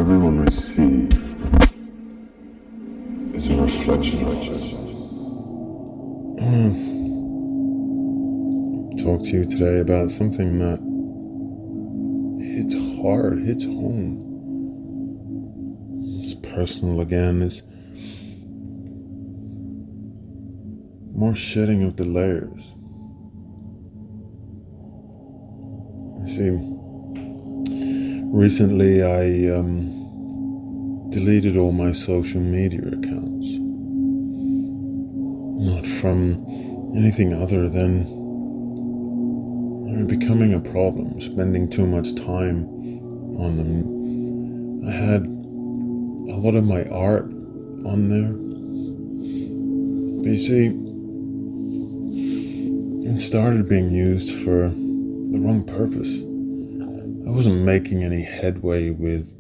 everyone receives is a reflection of us. Talk to you today about something that hits hard, hits home. It's personal again, is more shedding of the layers. You see, recently I deleted all my social media accounts. Not from anything other than becoming a problem, spending too much time on them. I had a lot of my art on there, but you see, it started being used for the wrong purpose. I wasn't making any headway with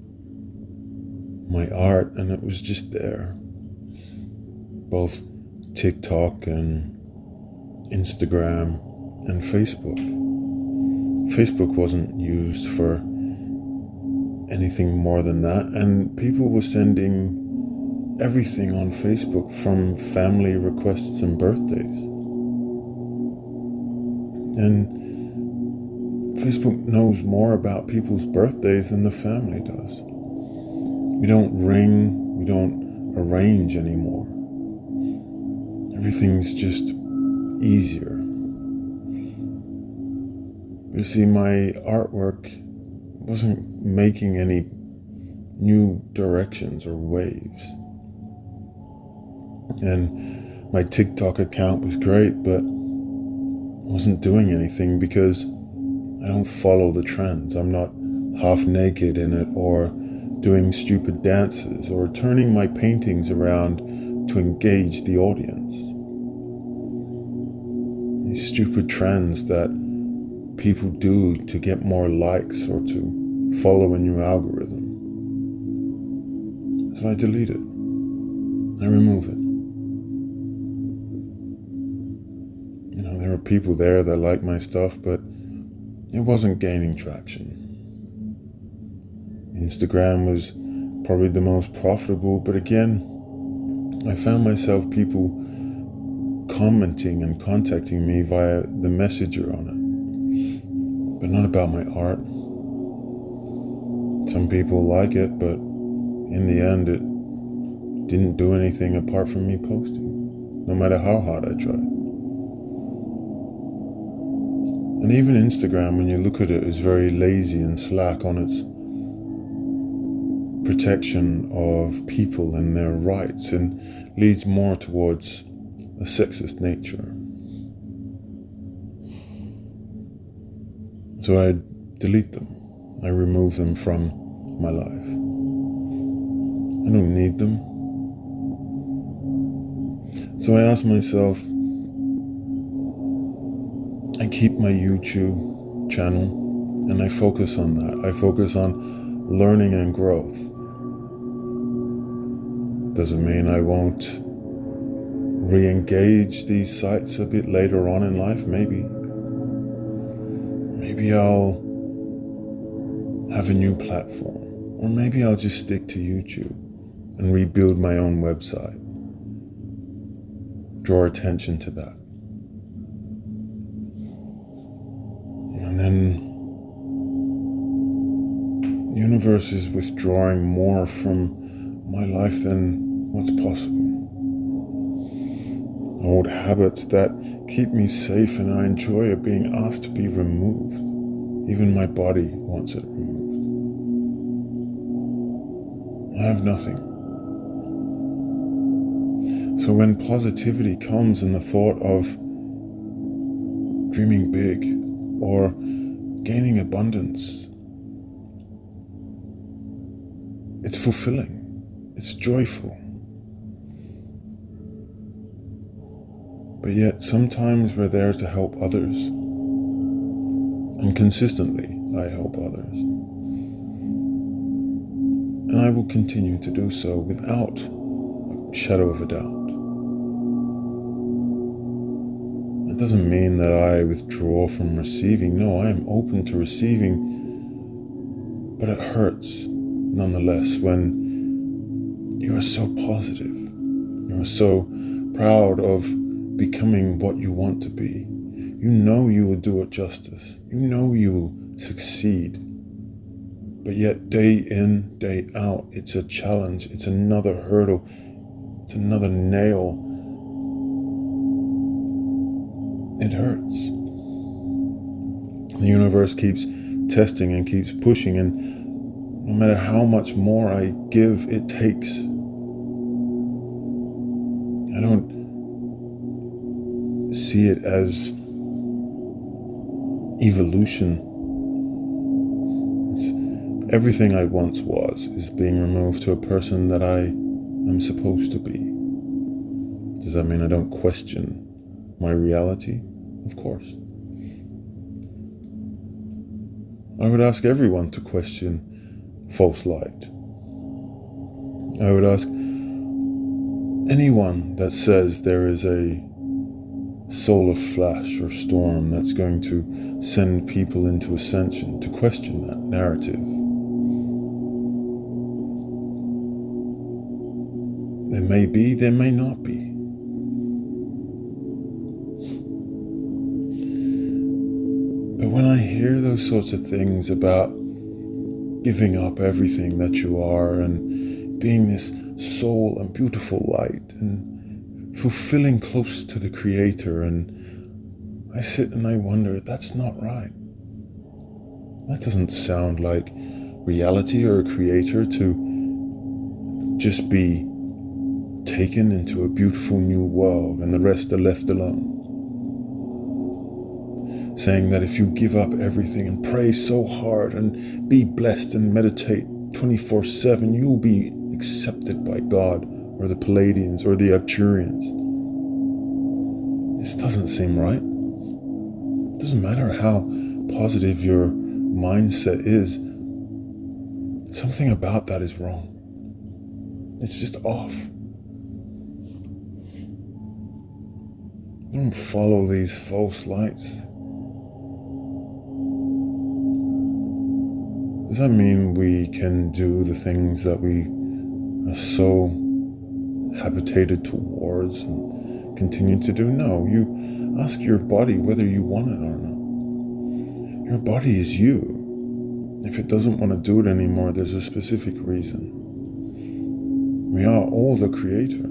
my art, and it was just there. Both TikTok and Instagram and Facebook. Facebook wasn't used for anything more than that, and people were sending everything on Facebook, from family requests and birthdays. And Facebook knows more about people's birthdays than the family does. We don't ring, we don't arrange anymore. Everything's just easier. You see, my artwork wasn't making any new directions or waves. And my TikTok account was great, but I wasn't doing anything because I don't follow the trends. I'm not half naked in it, or doing stupid dances, or turning my paintings around to engage the audience. These stupid trends that people do to get more likes or to follow a new algorithm. So I delete it. I remove it. You know, there are people there that like my stuff, but it wasn't gaining traction. Instagram was probably the most profitable, but again, I found myself people commenting and contacting me via the messenger on it. But not about my art. Some people like it, but in the end it didn't do anything apart from me posting, no matter how hard I tried. And even Instagram, when you look at it, is very lazy and slack on its protection of people and their rights, and leads more towards a sexist nature. So I delete them. I remove them from my life. I don't need them. So I ask myself, I keep my YouTube channel and I focus on that. I focus on learning and growth. Doesn't mean I won't re-engage these sites a bit later on in life, maybe. Maybe I'll have a new platform, or maybe I'll just stick to YouTube and rebuild my own website. Draw attention to that. And then the universe is withdrawing more from my life than what's possible. Old habits that keep me safe and I enjoy are being asked to be removed. Even my body wants it removed. I have nothing. So when positivity comes in the thought of dreaming big or gaining abundance, it's fulfilling, it's joyful. But yet sometimes we're there to help others. And consistently I help others. And I will continue to do so without a shadow of a doubt. That doesn't mean that I withdraw from receiving. No, I am open to receiving, but it hurts. nonetheless, when you are so positive, you are so proud of becoming what you want to be. You know you will do it justice. You know you will succeed. But yet day in, day out, it's a challenge. It's another hurdle. It's another nail. It hurts. The universe keeps testing and keeps pushing, and no matter how much more I give, it takes. I don't see it as evolution. It's everything I once was is being removed to a person that I am supposed to be. Does that mean I don't question my reality? Of course. I would ask everyone to question false light. I would ask anyone that says there is a solar flash or storm that's going to send people into ascension to question that narrative. There may be, there may not be. But when I hear those sorts of things about giving up everything that you are and being this soul and beautiful light and fulfilling close to the Creator, and I sit and I wonder, that's not right. That doesn't sound like reality or a Creator to just be taken into a beautiful new world and the rest are left alone. Saying that if you give up everything and pray so hard and be blessed and meditate 24/7, you will be accepted by God or the Pleiadians or the Arcturians. This doesn't seem right. It doesn't matter how positive your mindset is. Something about that is wrong. It's just off. Don't follow these false lights. Does that mean we can do the things that we are so habitated towards and continue to do? No, you ask your body whether you want it or not. Your body is you. If it doesn't want to do it anymore, there's a specific reason. We are all the Creator.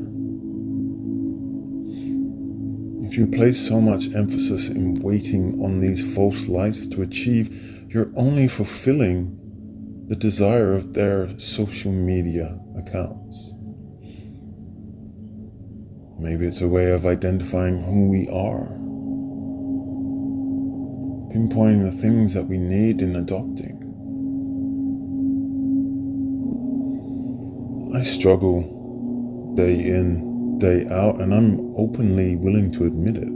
If you place so much emphasis in waiting on these false lights to achieve, you're only fulfilling the desire of their social media accounts. Maybe it's a way of identifying who we are, pinpointing the things that we need in adopting. I struggle day in, day out, and I'm openly willing to admit it.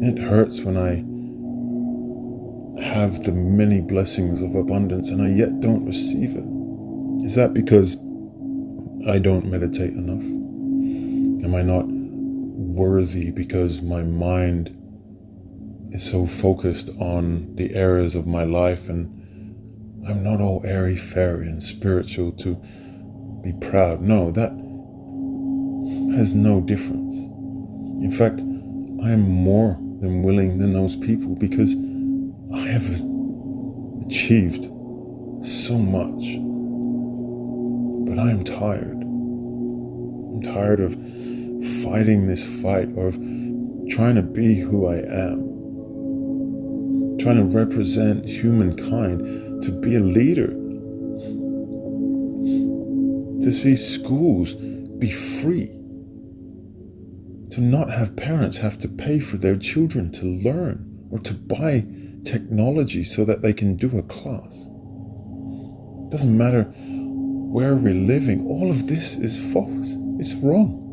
It hurts when I have the many blessings of abundance and I yet don't receive it. Is that because I don't meditate enough? Am I not worthy because my mind is so focused on the areas of my life and I'm not all airy-fairy and spiritual to be proud? No, that has no difference. In fact, I am more than willing than those people because I have achieved so much, but I am tired. I'm tired of fighting this fight, or of trying to be who I am, trying to represent humankind, to be a leader, to see schools be free, to not have parents have to pay for their children to learn or to buy technology so that they can do a class. It doesn't matter where we're living, all of this is false. It's wrong.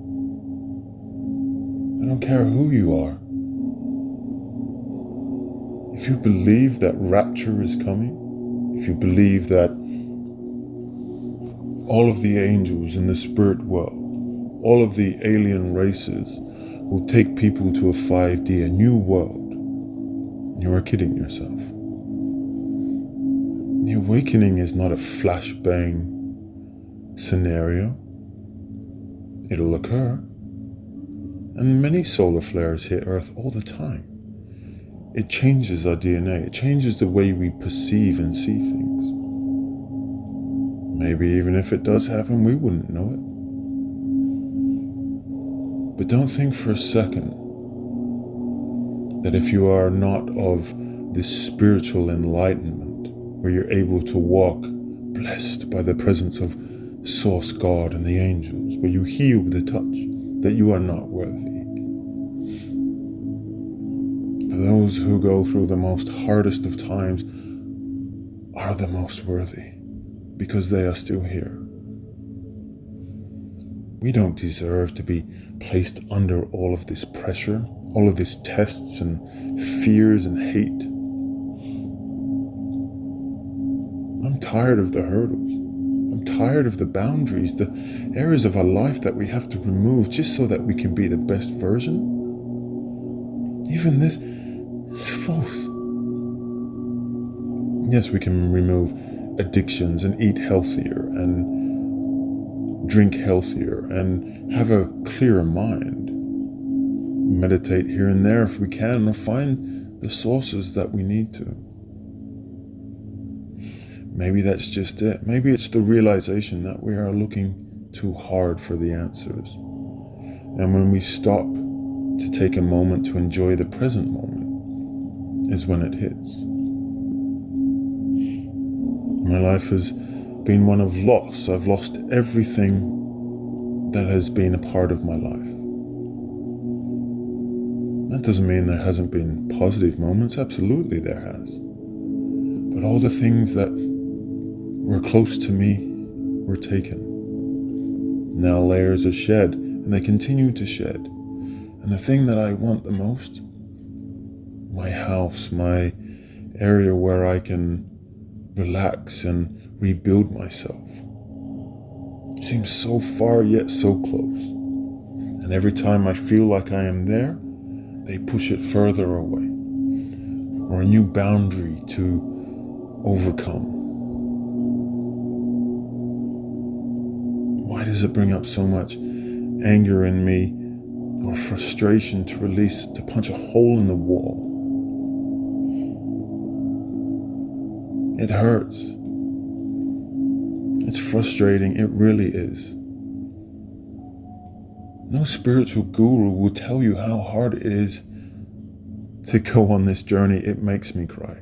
I don't care who you are. If you believe that rapture is coming, if you believe that all of the angels in the spirit world, all of the alien races will take people to a 5D, a new world, you are kidding yourself. The awakening is not a flashbang scenario. It'll occur. And many solar flares hit Earth all the time. It changes our DNA. It changes the way we perceive and see things. Maybe even if it does happen, we wouldn't know it. But don't think for a second that if you are not of this spiritual enlightenment, where you're able to walk blessed by the presence of Source God and the angels, where you heal with a touch, that you are not worthy. For those who go through the most hardest of times are the most worthy, because they are still here. We don't deserve to be placed under all of this pressure, all of these tests and fears and hate. I'm tired of the hurdles. I'm tired of the boundaries, the areas of our life that we have to remove just so that we can be the best version. Even this is false. Yes, we can remove addictions and eat healthier and drink healthier and have a clearer mind. Meditate here and there if we can, or find the sources that we need to. Maybe that's just it. Maybe it's the realization that we are looking too hard for the answers. And when we stop to take a moment to enjoy the present moment is when it hits. My life has been one of loss. I've lost everything that has been a part of my life. That doesn't mean there hasn't been positive moments. Absolutely there has. But all the things that were close to me were taken. Now layers are shed, and they continue to shed. And the thing that I want the most, my house, my area where I can relax and rebuild myself, seems so far yet so close. And every time I feel like I am there, they push it further away, or a new boundary to overcome. Why does it bring up so much anger in me, or frustration to release, to punch a hole in the wall? It hurts. It's frustrating, it really is. No spiritual guru will tell you how hard it is to go on this journey. It makes me cry.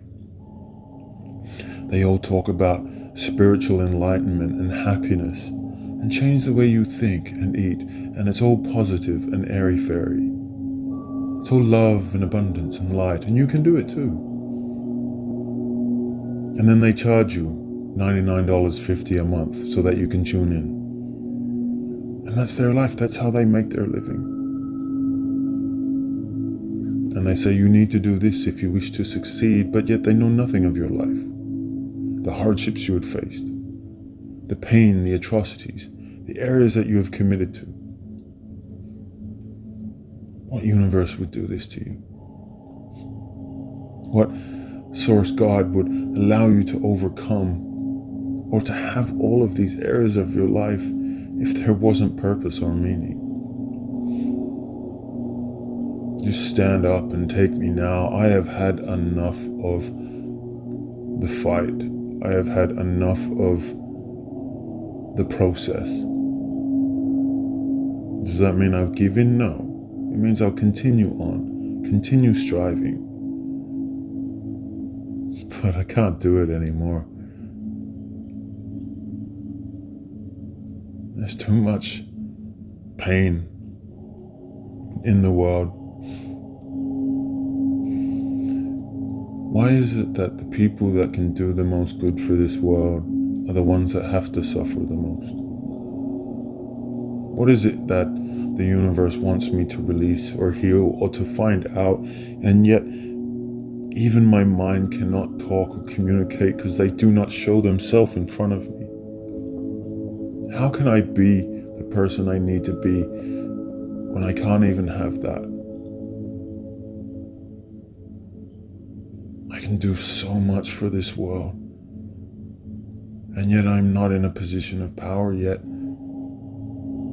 They all talk about spiritual enlightenment and happiness, and change the way you think and eat, and it's all positive and airy-fairy. It's all love and abundance and light, and you can do it too. And then they charge you $99.50 a month so that you can tune in. And that's their life. That's how they make their living. And they say you need to do this if you wish to succeed, but yet they know nothing of your life. The hardships you had faced, the pain, the atrocities, the areas that you have committed to. What universe would do this to you? What Source God would allow you to overcome, or to have all of these areas of your life if there wasn't purpose or meaning? Just stand up and take me now. I have had enough of the fight. I have had enough of the process. Does that mean I'll give in? No. It means I'll continue on, continue striving. But I can't do it anymore. There's too much pain in the world. Why is it that the people that can do the most good for this world are the ones that have to suffer the most? What is it that the universe wants me to release or heal or to find out, and yet even my mind cannot talk or communicate because they do not show themselves in front of me? How can I be the person I need to be when I can't even have that? I can do so much for this world, And yet I'm not in a position of power yet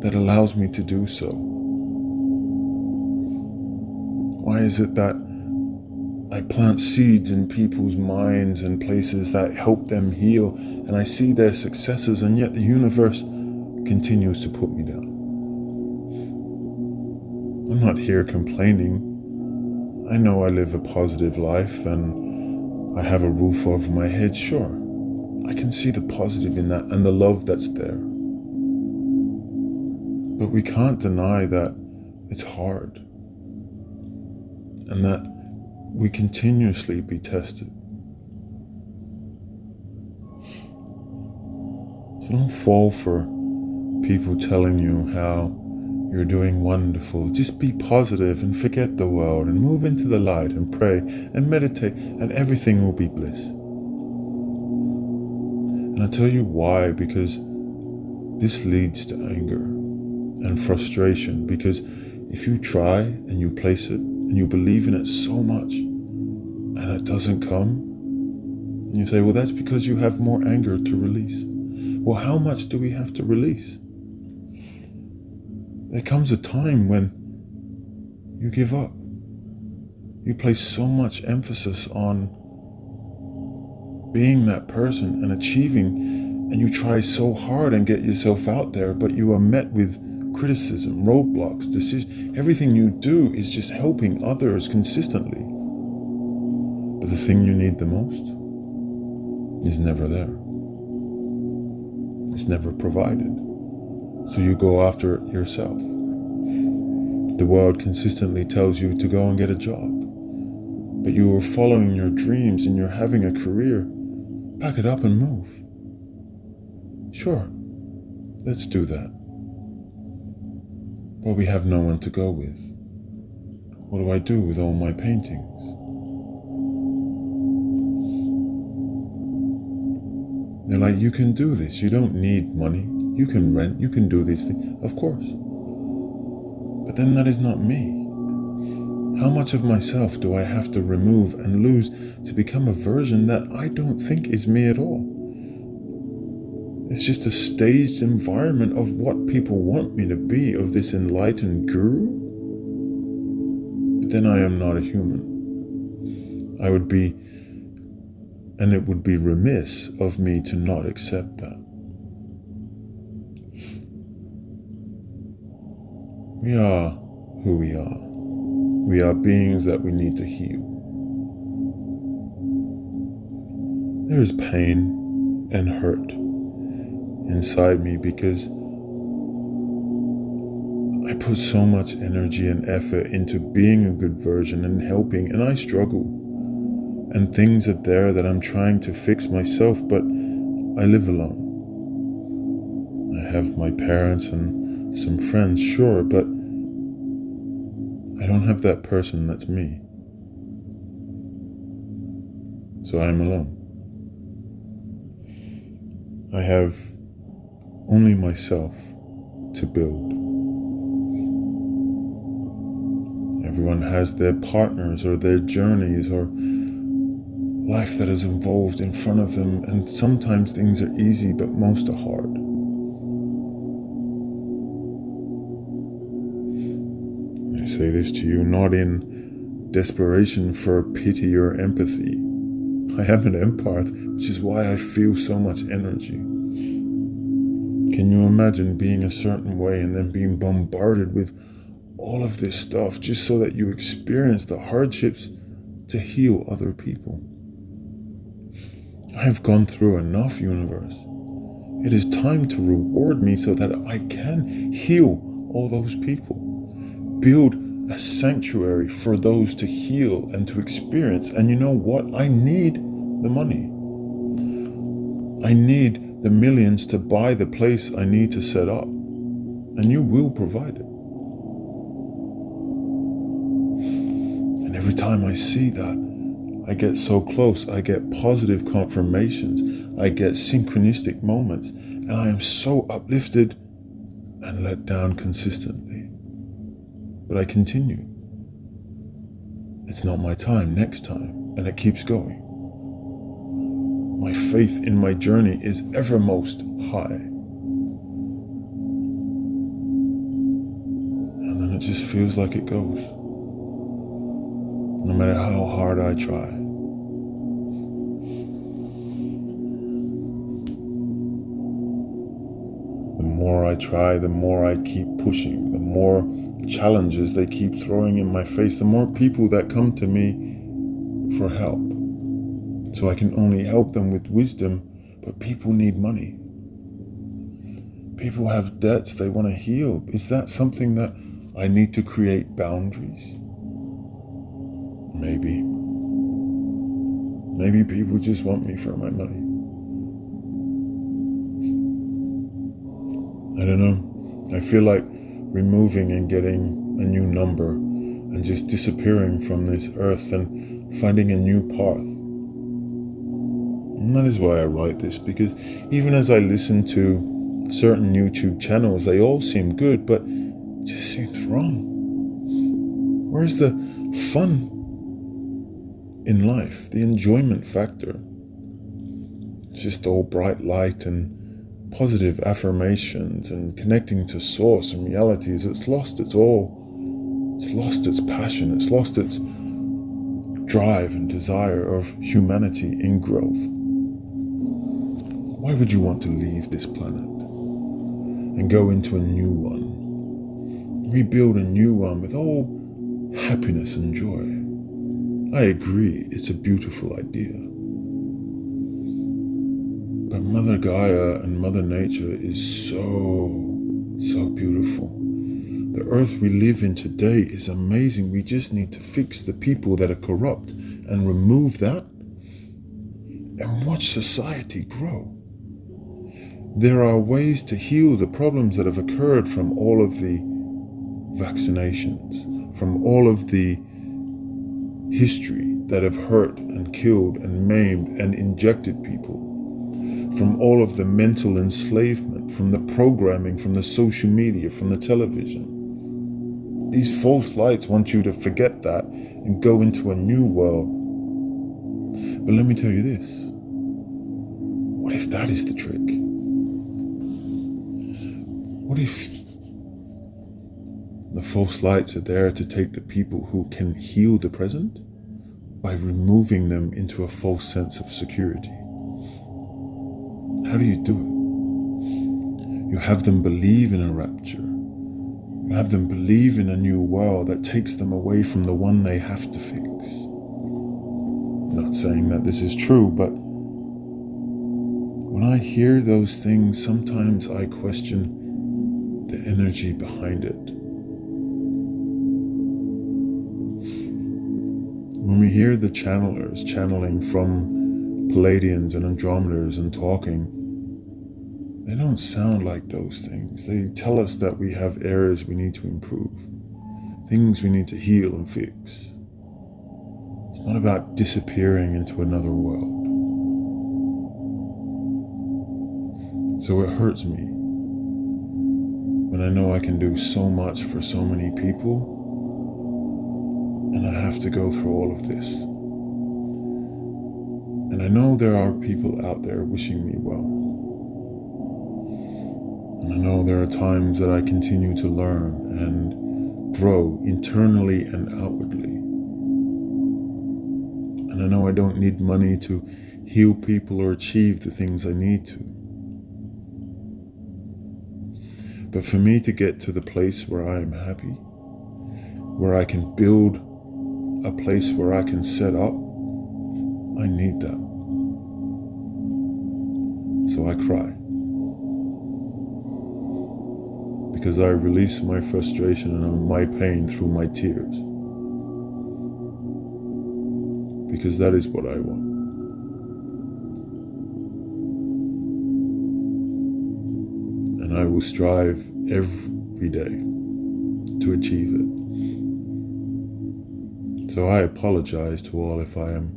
that allows me to do so. Why is it that I plant seeds in people's minds and places that help them heal, and I see their successes, and yet the universe continues to put me down? I'm not here complaining. I know I live a positive life and I have a roof over my head, sure. I can see the positive in that and the love that's there. But we can't deny that it's hard and that we continuously be tested. So don't fall for people telling you how you're doing wonderful. Just be positive and forget the world and move into the light and pray and meditate and everything will be bliss. And I'll tell you why, because this leads to anger and frustration, because if you try and you place it and you believe in it so much and it doesn't come, and you say, well, that's because you have more anger to release. Well, how much do we have to release? There comes a time when you give up. You place so much emphasis on being that person and achieving, and you try so hard and get yourself out there, but you are met with criticism, roadblocks, decisions. Everything you do is just helping others consistently. But the thing you need the most is never there. It's never provided. So you go after it yourself. The world consistently tells you to go and get a job, but you are following your dreams and you're having a career. Pack it up and move. Sure, let's do that. But we have no one to go with. What do I do with all my paintings? They're like, you can do this. You don't need money. You can rent. You can do these things. Of course. But then that is not me. How much of myself do I have to remove and lose to become a version that I don't think is me at all? It's just a staged environment of what people want me to be, of this enlightened guru. But then I am not a human. I would be, and it would be remiss of me to not accept that. We are who we are. We are beings that we need to heal. There is pain and hurt inside me because I put so much energy and effort into being a good version and helping, and I struggle. And things are there that I'm trying to fix myself, but I live alone. I have my parents and some friends, sure, but I don't have that person that's me. So I'm alone. I have only myself to build. Everyone has their partners or their journeys or life that is involved in front of them, and sometimes things are easy, but most are hard. I say this to you not in desperation for pity or empathy. I am an empath, which is why I feel so much energy. Can you imagine being a certain way and then being bombarded with all of this stuff just so that you experience the hardships to heal other people? I have gone through enough, universe. It is time to reward me so that I can heal all those people. Build a sanctuary for those to heal and to experience. And you know what? I need the money. I need the millions to buy the place I need to set up. And you will provide it. And every time I see that, I get so close. I get positive confirmations. I get synchronistic moments. And I am so uplifted and let down consistently. But I continue. It's not my time, next time. And it keeps going. My faith in my journey is evermost high. And then it just feels like it goes, no matter how hard I try. The more I try, the more I keep pushing, the more challenges they keep throwing in my face, the more people that come to me for help. So I can only help them with wisdom, but people need money. People have debts they want to heal. Is that something that I need to create boundaries? Maybe. Maybe people just want me for my money. I don't know. I feel like removing and getting a new number and just disappearing from this earth and finding a new path. And that is why I write this, because even as I listen to certain YouTube channels, they all seem good, but it just seems wrong. Where's the fun in life, the enjoyment factor? It's just all bright light and positive affirmations and connecting to source and realities. It's lost its passion, it's lost its drive and desire of humanity in growth. Why would you want to leave this planet and go into a new one? Rebuild a new one with all happiness and joy. I agree, it's a beautiful idea. But Mother Gaia and Mother Nature is so beautiful. The earth we live in today is amazing. We just need to fix the people that are corrupt and remove that and watch society grow. There are ways to heal the problems that have occurred from all of the vaccinations, from all of the history that have hurt and killed and maimed and injected people, from all of the mental enslavement, from the programming, from the social media, from the television. These false lights want you to forget that and go into a new world. But let me tell you this. What if that is the trick? What if the false lights are there to take the people who can heal the present by removing them into a false sense of security? How do you do it? You have them believe in a rapture. You have them believe in a new world that takes them away from the one they have to fix. Not saying that this is true, but when I hear those things, sometimes I question the energy behind it. When we hear the channelers channeling from Pleiadians and Andromeders and talking, they don't sound like those things. They tell us that we have areas we need to improve, things we need to heal and fix. It's not about disappearing into another world. So it hurts me when I know I can do so much for so many people, and I have to go through all of this. And I know there are people out there wishing me well. And I know there are times that I continue to learn and grow internally and outwardly. And I know I don't need money to heal people or achieve the things I need to. But for me to get to the place where I am happy, where I can build a place where I can set up, I need that. So I cry. Because I release my frustration and my pain through my tears. Because that is what I want. And I will strive every day to achieve it. So I apologize to all if I am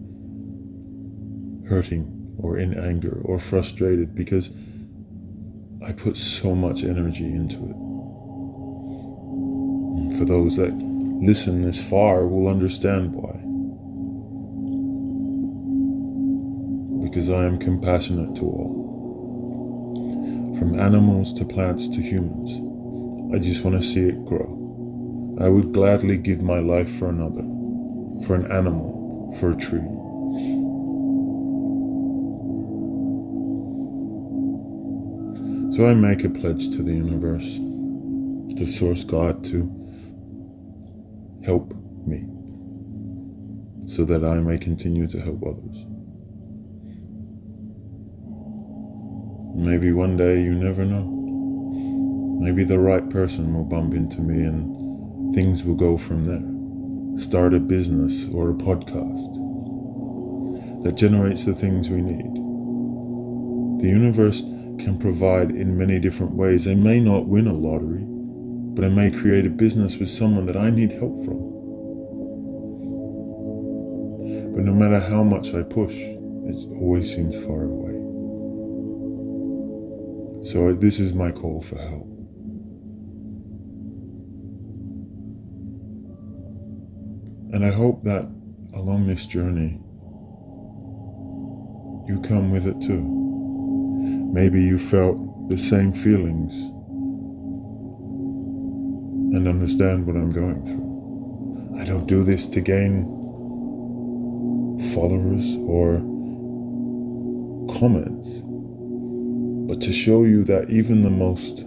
hurting or in anger or frustrated, because I put so much energy into it. And for those that listen this far will understand why. because I am compassionate to all. From animals to plants to humans, I just want to see it grow. I would gladly give my life for another, for an animal, for a tree. So I make a pledge to the universe, to Source God, to help me, so that I may continue to help others. Maybe one day, you never know. Maybe the right person will bump into me and things will go from there. Start a business or a podcast that generates the things we need. The universe can provide in many different ways. I may not win a lottery, but I may create a business with someone that I need help from. But no matter how much I push, it always seems far away. So this is my call for help. And I hope that along this journey, you come with it too. Maybe you felt the same feelings and understand what I'm going through. I don't do this to gain followers or comments, but to show you that even the most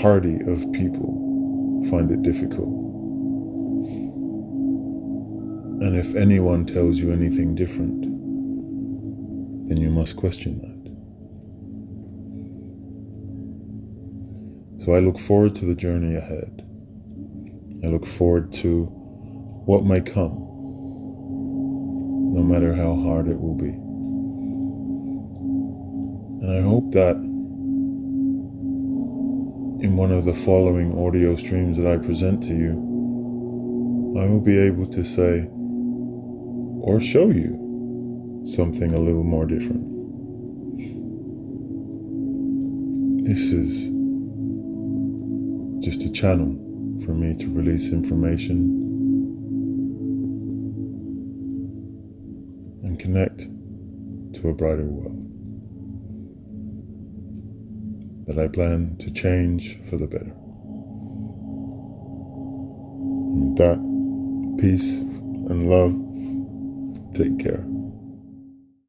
hardy of people find it difficult. And if anyone tells you anything different, then you must question that. So I look forward to the journey ahead. I look forward to what may come, no matter how hard it will be. And I hope that in one of the following audio streams that I present to you, I will be able to say or show you something a little more different. This is just a channel for me to release information and connect to a brighter world that I plan to change for the better. And with that, peace and love. Take care.